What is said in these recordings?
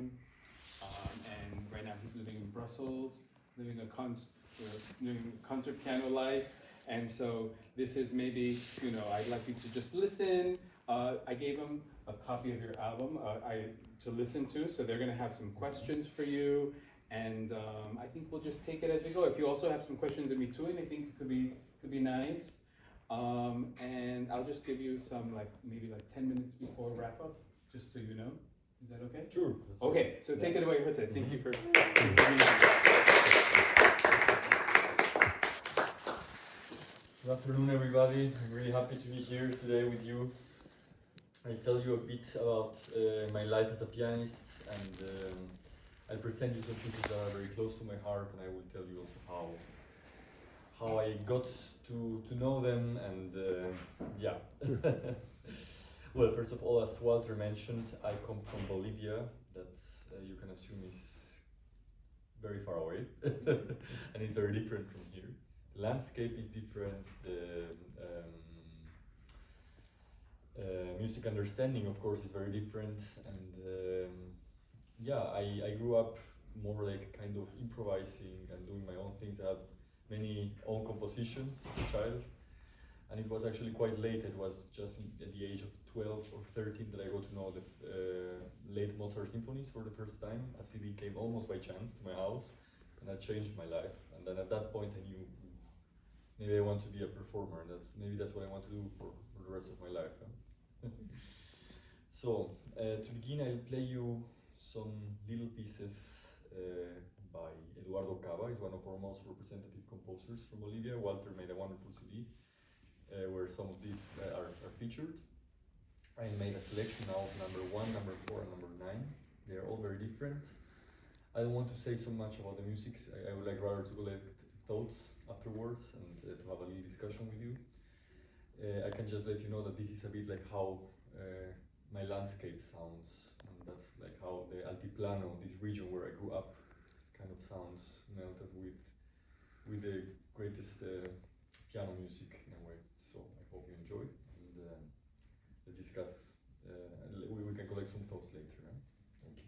and right now he's living in Brussels, living doing concert piano life. And so this is maybe, I'd like you to just listen. I gave him a copy of your album to listen to, so they're gonna have some questions for you. And I think we'll just take it as we go. If you also have some questions in between, I think it could be nice. And I'll just give you some maybe 10 minutes before wrap up, just so you know. Is that okay? Sure. Okay, so take it away, Jose. Thank you for Good afternoon, everybody. I'm really happy to be here today with you. I'll tell you a bit about my life as a pianist, and I'll present you some pieces that are very close to my heart, and I will tell you also how I got to know them, and yeah. Well, first of all, as Walter mentioned, I come from Bolivia. That's you can assume is very far away, and it's very different from here. The landscape is different. The music understanding, of course, is very different, and yeah, I grew up more like kind of improvising and doing my own things. I had many own compositions as a child, and it was actually quite late. It was just at the age of 12 or 13 that I got to know the late Mozart symphonies for the first time. A CD came almost by chance to my house, and that changed my life. And then at that point I knew maybe I want to be a performer, and maybe that's what I want to do for the rest of my life. Huh? So, to begin, I'll play you some little pieces by Eduardo Cava. He's one of our most representative composers from Bolivia. Walter made a wonderful CD where some of these are featured. I made a selection now of number 1, number 4, and number 9. They are all very different. I don't want to say so much about the music. I would like rather to collect thoughts afterwards and to have a little discussion with you. I can just let you know that this is a bit like how my landscape sounds, and that's like how the Altiplano, this region where I grew up, kind of sounds melted with the greatest piano music in a way. So I hope you enjoy, and let's discuss. We can collect some thoughts later. Huh? Thank you.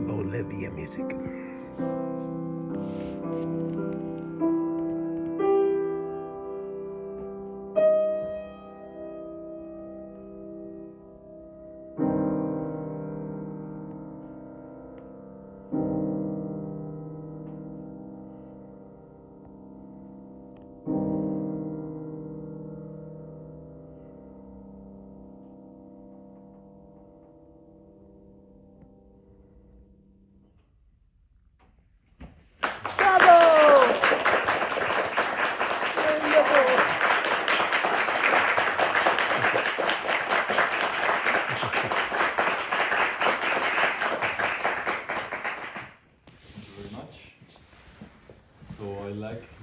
Bolivian music.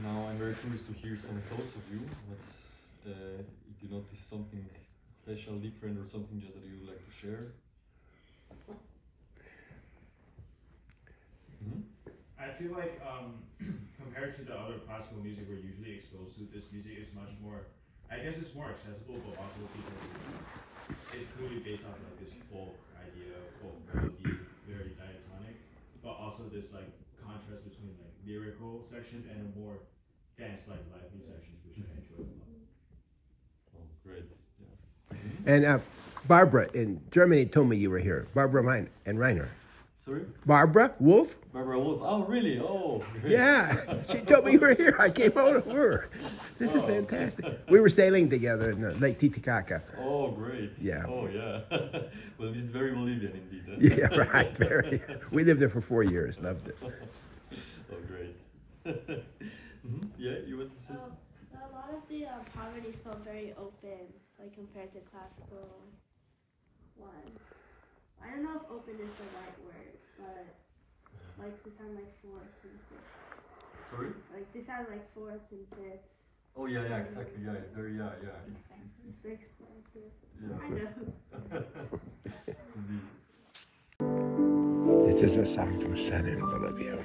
Now I'm very curious to hear some thoughts of you. But if you notice something special, different, or something just that you would like to share? Mm-hmm. I feel like compared to the other classical music we're usually exposed to, this music is much more, I guess it's more accessible, but also because it's clearly based off like this folk idea, folk melody, very diatonic, but also this like contrast between like lyrical sections and a more dance-like lively sections, which I enjoy a lot. Oh, great. Yeah. And Barbara in Germany told me you were here. Barbara and Reiner. Sorry? Barbara Wolf? Barbara Wolf. Oh, really? Oh, great. Yeah, she told me you were here. I came over to her. This is fantastic. We were sailing together in Lake Titicaca. Oh, great. Yeah. Oh, yeah. Well, it's very Bolivian indeed. Huh? Yeah, right. Very. We lived there for 4 years. Loved it. Oh, great. Mm-hmm. Yeah, you want to say something? A lot of the poverties felt very open, like compared to classical ones. I don't know if open is the right word, but like they sound like fourths and fifths. Sorry? Like they sound like fourths and fifths. Oh, yeah, yeah, exactly. Yeah, it's very, yeah, yeah. It's expensive. Yeah. I know. Indeed. This is a song from southern Bolivia.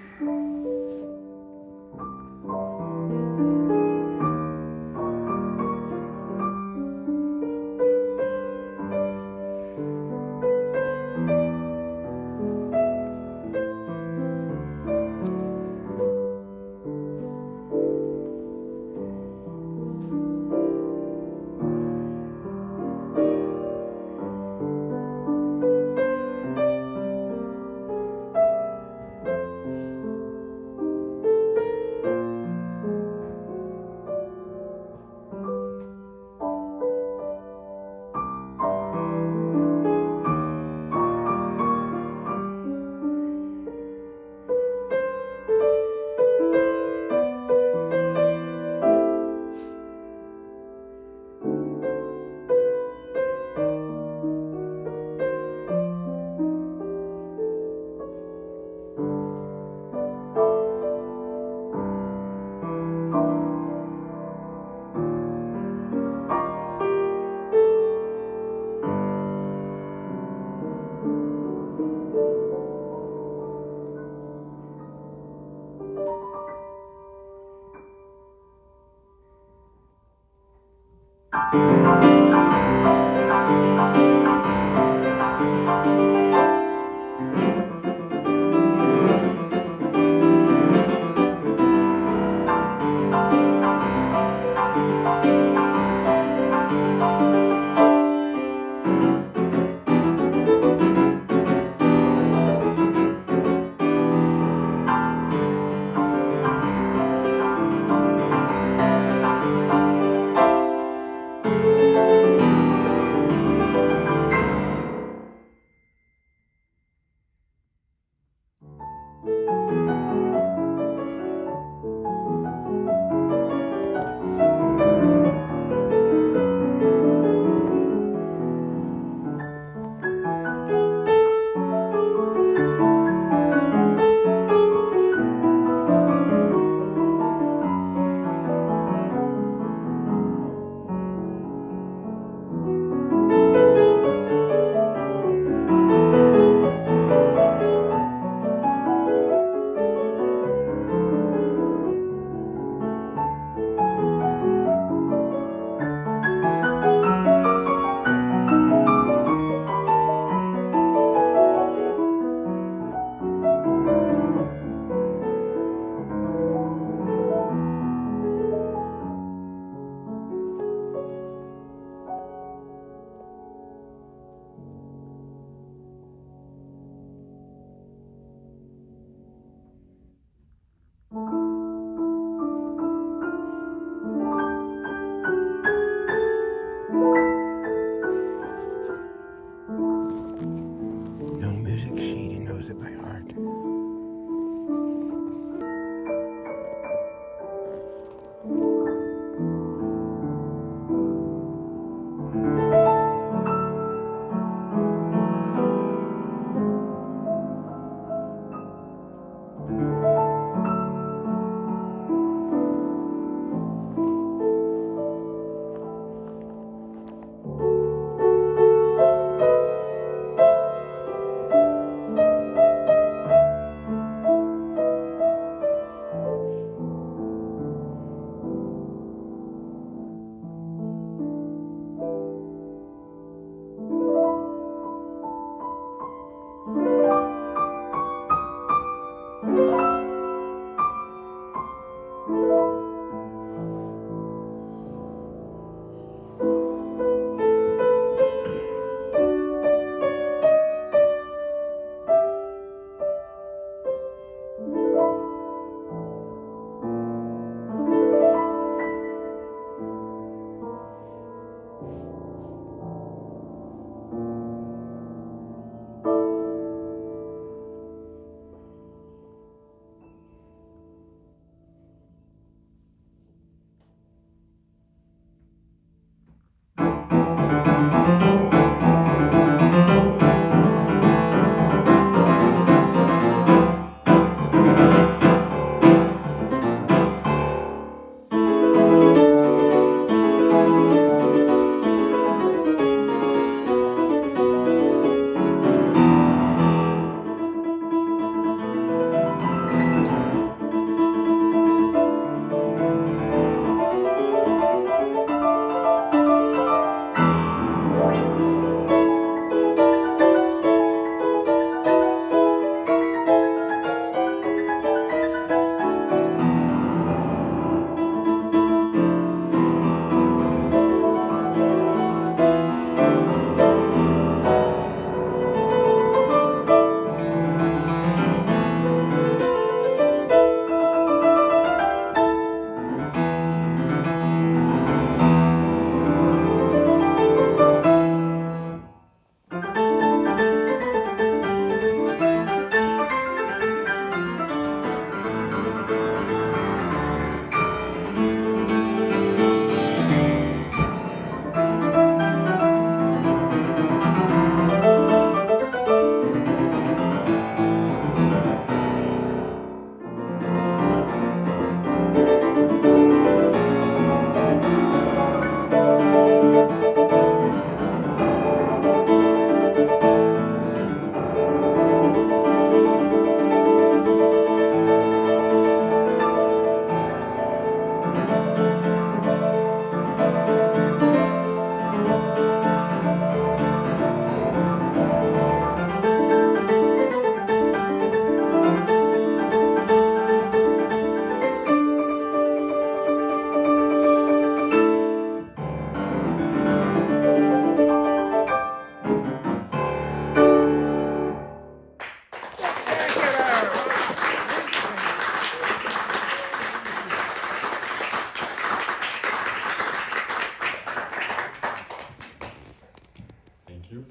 Thank you.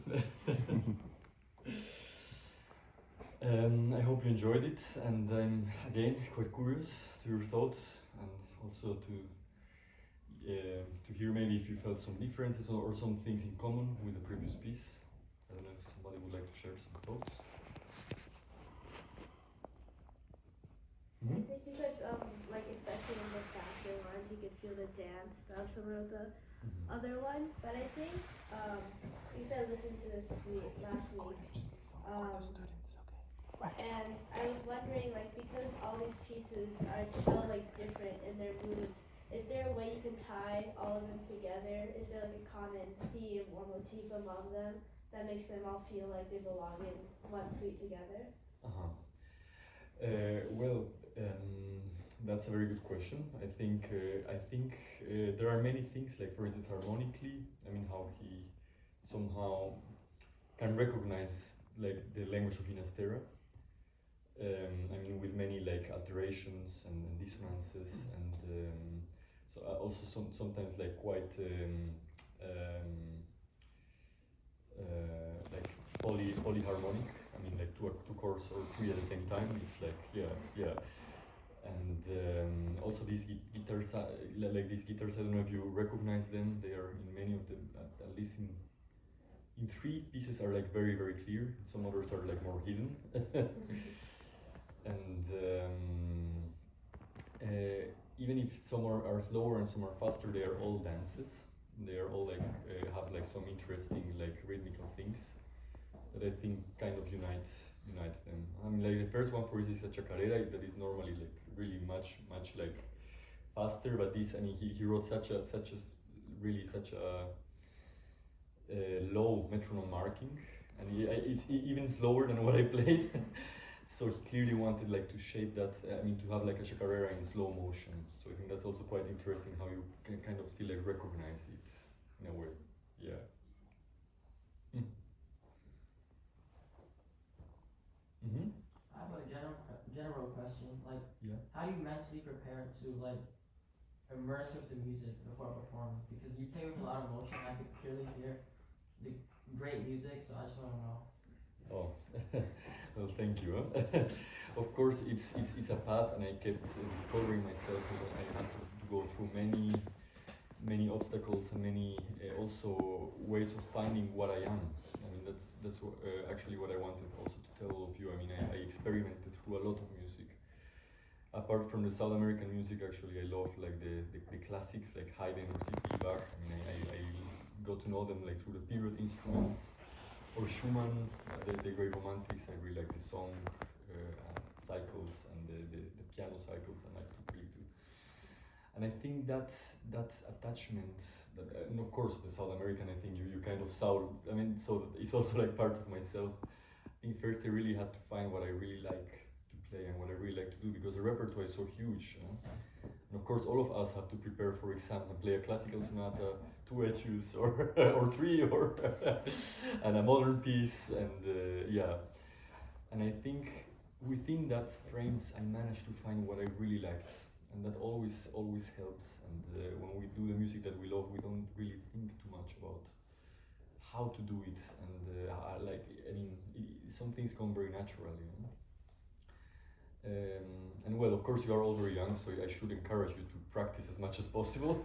I hope you enjoyed it, and I'm again quite curious to your thoughts, and also to hear maybe if you felt some differences or some things in common with the previous piece. I don't know if somebody would like to share some thoughts. I think you could, like especially in the faster ones, you could feel the dance of some of the other one. But I think, you said listen to this last week, and I was wondering, like, because all these pieces are so like different in their moods, is there a way you can tie all of them together? Is there like a common theme or motif among them that makes them all feel like they belong in one suite together? Well, that's a very good question. I think there are many things, like for instance harmonically. I mean, how he somehow can recognize like the language of Inastera. I mean, with many like alterations and dissonances, and so also sometimes like quite like polyharmonic. I mean, like two chords or three at the same time. It's like yeah. And also these guitars, like these guitars, I don't know if you recognize them. They are in many of them, at least in three pieces are like very clear. Some others are like more hidden. And even if some are slower and some are faster, they are all dances. They are all like have like some interesting like rhythmical things that I think kind of unite them. I mean, like the first one for is a chacarera that is normally like really much like faster, but this, I mean, he wrote such a low metronome marking, and it's even slower than what I played. So he clearly wanted like to shape that. I mean, to have like a chacarera in slow motion. So I think that's also quite interesting how you can kind of still like recognize it in a way. Yeah. I have a general question. Like, how do you mentally prepare to like immerse with the music before performing? Because you play with a lot of emotion. I could clearly hear the great music. So I just want to know. Oh, well, thank you. Of course, it's a path, and I kept discovering myself. I had to go through many obstacles and many also ways of finding what I am. I mean, that's actually what I wanted also to tell all of you. I mean, I experimented through a lot of music. Apart from the South American music, actually, I love like the classics like Haydn or C.P. Bach. I mean, I got to know them like through the period instruments. Or Schumann, the great romantics. I really like the song cycles and the piano cycles, and I really do. And I think that attachment, and of course the South American, I think you kind of saw. I mean, so it's also like part of myself. I think first I really had to find what I really like to play and what I really like to do, because the repertoire is so huge. And of course, all of us have to prepare for exams and play a classical sonata, 2 etudes, or 3, or and a modern piece, and yeah. And I think within that frames, I managed to find what I really liked, and that always helps. And when we do the music that we love, we don't really think too much about how to do it, and like, I mean, some things come very naturally. And well, of course, you are all very young, so I should encourage you to practice as much as possible.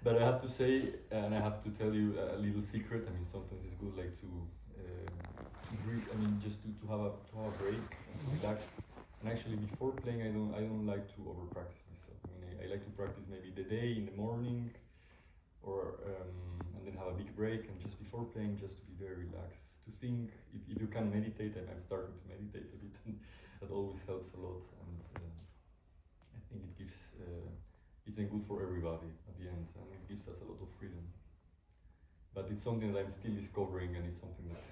But I have to say, and I have to tell you a little secret. I mean, sometimes it's good, like to breathe. I mean, just to have a break and relax. And actually, before playing, I don't like to over practice myself. I mean, I like to practice maybe the day in the morning, or and then have a big break, and just before playing, just to be very relaxed, to think. If you can meditate, and I'm starting to meditate a bit. That always helps a lot, and I think it gives it's good for everybody at the end, and it gives us a lot of freedom. But it's something that I'm still discovering, and it's something that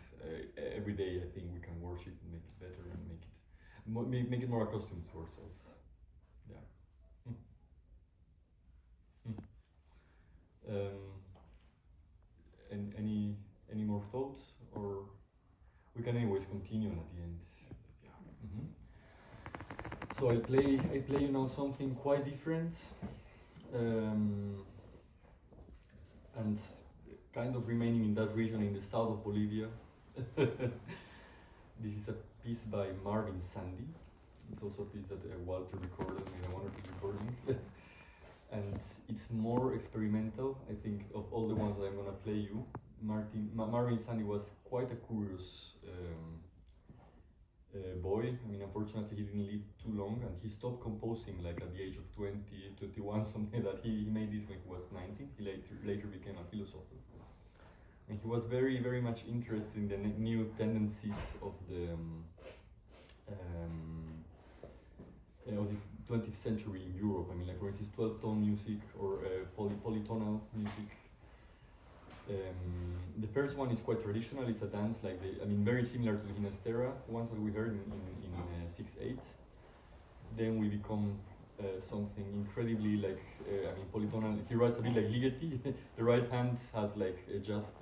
every day I think we can worship and make it better and make it more accustomed to ourselves. Yeah. And any more thoughts, or we can anyways continue at the end. So I play something quite different, and kind of remaining in that region in the south of Bolivia. This is a piece by Marvin Sandy. It's also a piece that Walter recorded in one or two recordings. And it's more experimental, I think, of all the ones that I'm gonna play you. Marvin Sandy was quite a curious boy. I mean, unfortunately, he didn't live too long, and he stopped composing like at the age of 20, 21, something like that. He made this when he was 19. He later became a philosopher. And he was very, very much interested in the new tendencies of the 20th century in Europe. I mean, like for instance, 12-tone music or polytonal music. The first one is quite traditional. It's a dance like very similar to the Ginastera ones that we heard in 6/8. Then we become something incredibly like polytonal. He writes a bit like Ligeti. The right hand has like just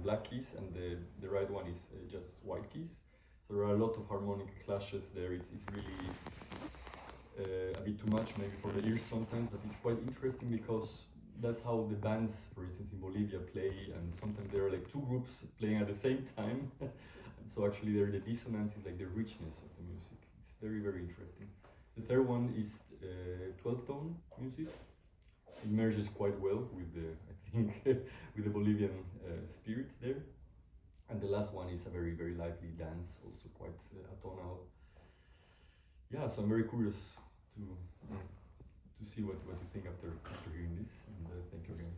black keys, and the right one is just white keys. So there are a lot of harmonic clashes there. It's really a bit too much maybe for the ears sometimes, but it's quite interesting because that's how the bands, for instance, in Bolivia play, and sometimes there are like two groups playing at the same time. So actually the dissonance is like the richness of the music. It's very, very interesting. The third one is 12-tone music. It merges quite well with the, I think, with the Bolivian spirit there. And the last one is a very, very lively dance, also quite atonal. Yeah, so I'm very curious to see what you think after hearing this, and thank you again.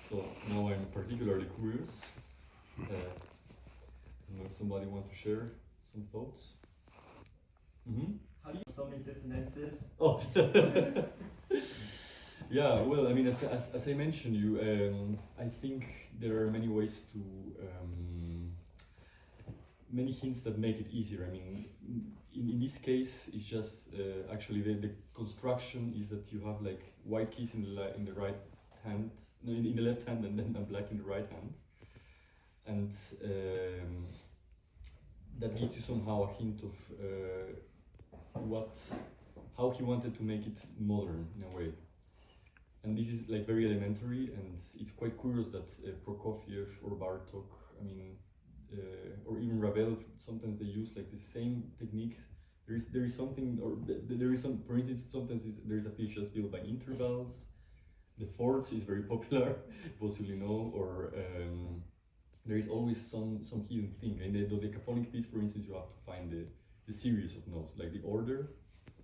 So now I'm particularly curious. I don't know if somebody want to share some thoughts. How do you summing dissonances? Oh, yeah. Well, I mean, as I mentioned, I think there are many ways to many hints that make it easier. I mean, in this case, it's just actually the construction is that you have like white keys in the right hand, no, in the left hand, and then a black in the right hand, and that gives you somehow a hint of how he wanted to make it modern in a way. And this is like very elementary, and it's quite curious that Prokofiev or Bartok, I mean, or even Ravel, sometimes they use like the same techniques. There is something, or there is some. For instance, sometimes there is a piece just built by intervals. The fourths is very popular, possibly know, or there is always some hidden thing. In the dodecaphonic piece, for instance, you have to find the series of notes, like the order,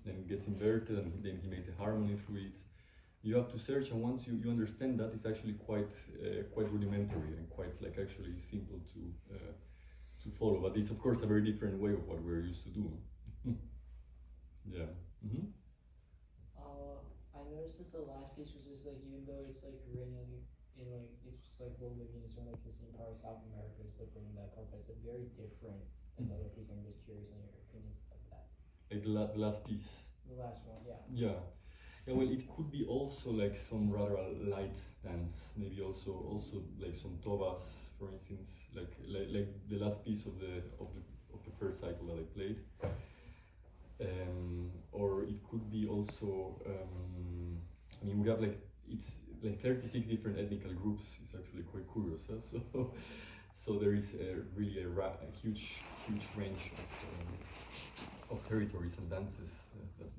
then it gets inverted, and then he makes a harmony through it. You have to search, and once you understand that, it's actually quite rudimentary and quite like actually simple to follow. But it's of course a very different way of what we're used to do. Yeah. I noticed that the last piece was just like, even though it's like written in like, it's like Bolivian, it's from like the same part of South America, it's like written that part, but it's like very different than the other piece. I'm just curious on your opinions of that. Like the last piece. The last one, yeah. Yeah. Yeah, well, it could be also like some rather light dance, maybe also like some tovas, for instance, like the last piece of the first cycle that I played, or it could be also. I mean, we have like it's like 36 different ethnical groups. It's actually quite curious. Huh? So there is really a huge range of territories and dances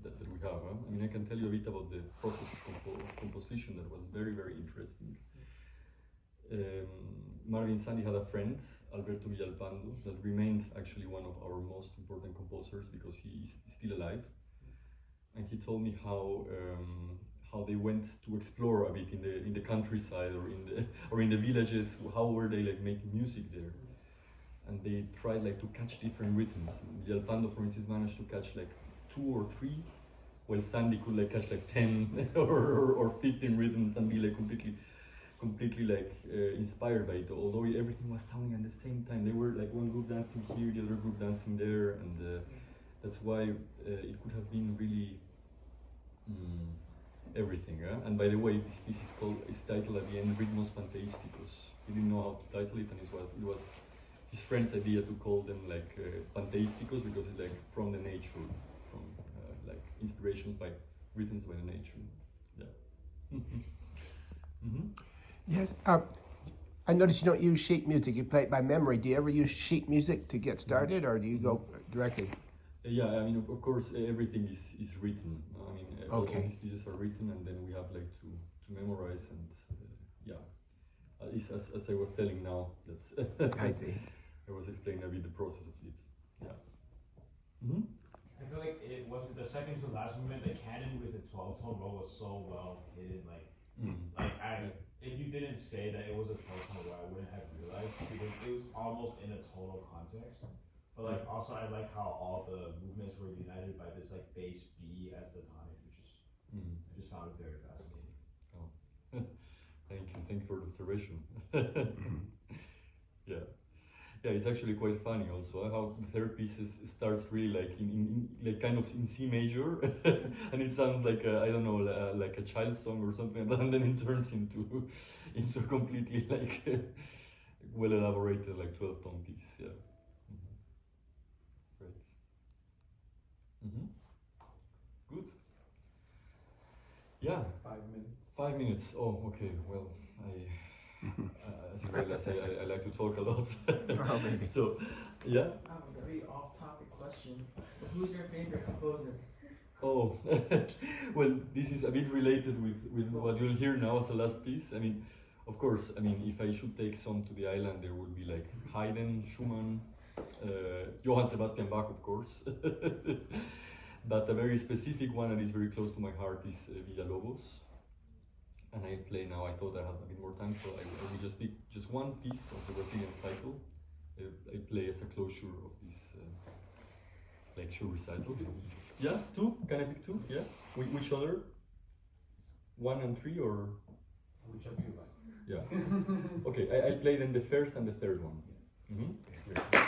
that we have. Huh? I mean, I can tell you a bit about the process of composition that was very, very interesting. Marvin Sandy had a friend, Alberto Villalpando, that remained actually one of our most important composers because he is still alive. And he told me how they went to explore a bit in the countryside or in the villages. How were they like making music there? And they tried like to catch different rhythms. Villalpando, for instance, managed to catch like 2 or 3, while Sandy could like catch like 10 or 15 rhythms and be like completely like inspired by it. Although everything was sounding at the same time, they were like one group dancing here, the other group dancing there, and That's why it could have been really everything. And by the way, this piece is titled at the end Ritmos Panteísticos. He didn't know how to title it, and it was his friend's idea to call them like Panteísticos because it's like from the nature, from like inspirations by rhythms by the nature. Yeah. Yes. I noticed you don't use sheet music. You play it by memory. Do you ever use sheet music to get started, or do you go directly? Yeah, I mean, of course, everything is written. I mean, all Okay. these pieces are written, and then we have like to memorize and yeah. As I was telling now, that's I see. I was explaining a bit the process of it. Yeah. I feel like it was the second to last movement. The canon with the 12-tone roll was so well hidden. Like if you didn't say that it was a 12-tone roll, I wouldn't have realized because it was almost in a total context. But like also, I like how all the movements were united by this like bass B as the tonic, which is I just found it very fascinating. Oh, thank you for the observation. Yeah. Yeah, it's actually quite funny also how the third piece starts really like in like kind of in C major, and it sounds like I don't know like a child song or something, and then it turns into a completely like well elaborated like 12-tone piece. Yeah. Great. Good. Yeah. 5 minutes. 5 minutes. Oh, okay. Well, as you realize, I like to talk a lot. Oh, maybe. So, yeah. I have a very off-topic question. Who's your favorite composer? Oh, well, this is a bit related with what you'll hear now as the last piece. I mean, of course, I mean, if I should take some to the island, there would be like Haydn, Schumann, Johann Sebastian Bach, of course. But a very specific one that is very close to my heart is Villalobos. And I play now. I thought I had a bit more time, so I will just pick just one piece of the Brazilian cycle. I play as a closure of this lecture recital. Yeah, two? Can I pick two? Yeah. Which other? 1 and 3 or? Whichever you like. Yeah. Okay, I play then the first and the third one. Making my day.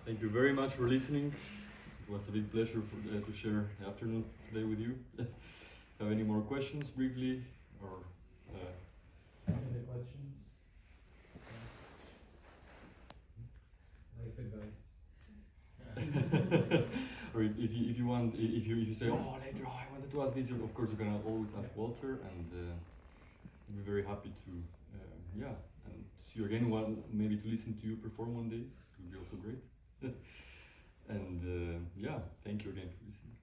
Thank you very much for listening. It was a big pleasure to share the afternoon today with you. Have any more questions briefly? Or Any questions? Life advice. or if you want, if you say, oh, later, I wanted to ask this, of course, you can always ask Walter, and we'll be very happy to, yeah, and to see you again. Maybe to listen to you perform one day. It would be also great. And yeah, thank you again for listening.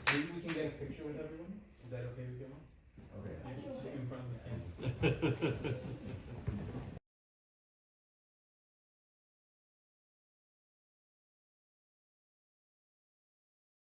Maybe we can get a picture with everyone? Is that okay with you? Okay. In front of the camera.